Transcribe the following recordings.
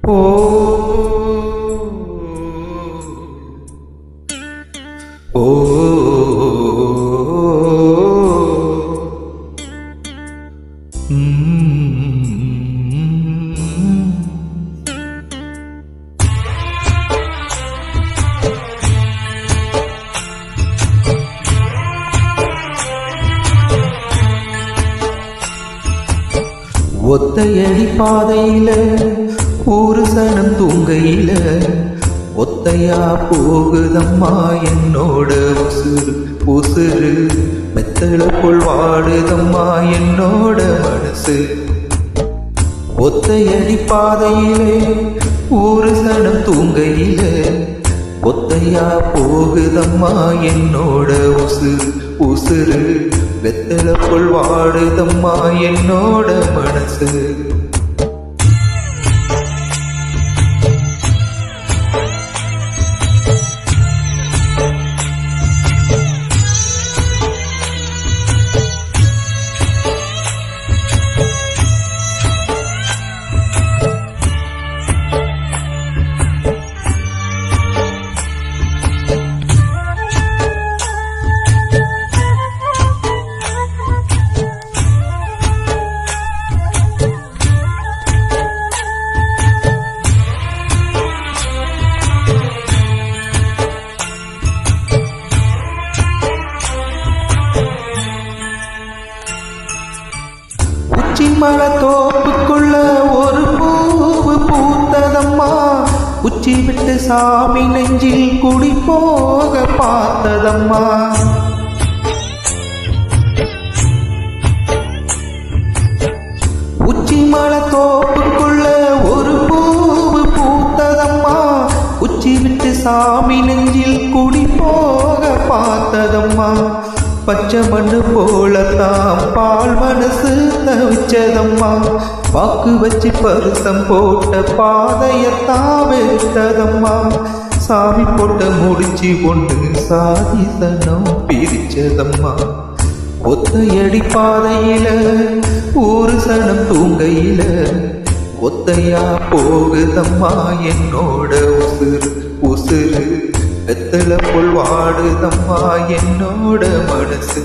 ஓ ஓ ஒத்தையடி பாதையில ஒரு சனம் தூங்கையில ஒத்தையா போகுதம்மா என்னோட உசுறு உசுறு மெத்தள போல் வாடுதம்மா என்னோட மனசு. ஒத்தையடி பாதையிலே ஒரு சனம் தூங்கையில ஒத்தையா போகுதம்மா என்னோட உசுறு உசுறு வெத்தல போல் வாடுதம்மா என்னோட மனசு. மல தோப்புக்குள்ள ஒரு பூவு பூத்ததம்மா உச்சி விட்டு சாமி நெஞ்சில் குடி போக பார்த்ததம்மா. உச்சி மல தோப்புக்குள்ள ஒரு பூவு பூத்ததம்மா உச்சி விட்டு சாமி நெஞ்சில் குடி போக பார்த்ததம்மா. பச்சை மண்ணு போலத்தான் பால் மனசு தவிச்சதம்மா. வாக்கு வச்சு பருத்தம் போட்ட பாதையத்தான் வெறுத்ததம்மா. சாமி போட்ட முடிச்சு கொண்டு சாதித்தனம் பிரிச்சதம்மா. ஒத்தையடி பாதையில ஒரு சனம் தூங்கையில ஒத்தையா போகுதம்மா என்னோட உசுறு உசுறு வெத்தல போல் வாடுதம்மா என்னோட மனசு.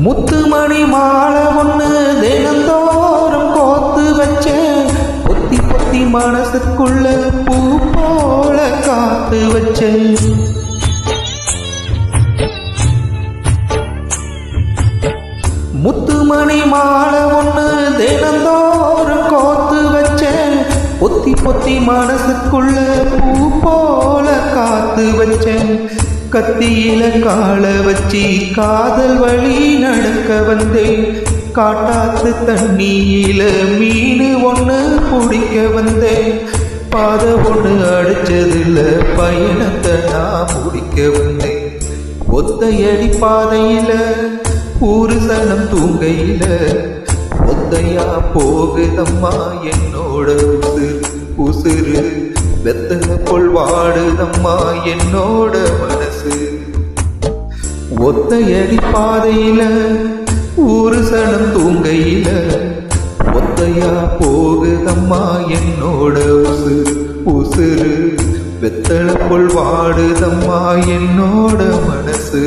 முத்துமணி மாலை ஒண்ணு தினந்தோறும் கோத்து வச்சேன். பொத்தி பொத்தி மனசுக்குள்ள பூ போல காத்து வச்சேன். முத்துமணி மாலை ஒண்ணு தினந்தோறும் கோத்து வச்சேன். பொத்தி பொத்தி மனசுக்குள்ள பூ போல காத்து வச்சேன். கத்தியில கால வச்சி காதல் வழி நடக்க வந்தேன். காட்டாத்து தண்ணியில மீன் ஒண்ணு பிடிக்க வந்தேன். பாதை ஒண்ணு அடிச்சதில்ல பயணத்தை நான் முடிக்க வந்தேன். ஒத்தையடி பாதையில ஒரு சனம் தூங்கையில ஒத்தையா போகுதம்மா என்னோட உசுறு உசுறு வெத்தல போல் வாடுதம்மா என்னோட மனசு. ஒத்தையடி பாதையில ஒரு சனம் தூங்கையில ஒத்தையா போகுதம்மா என்னோட உசுறு உசுறு வெத்தல போல் வாடுதம்மா என்னோட மனசு.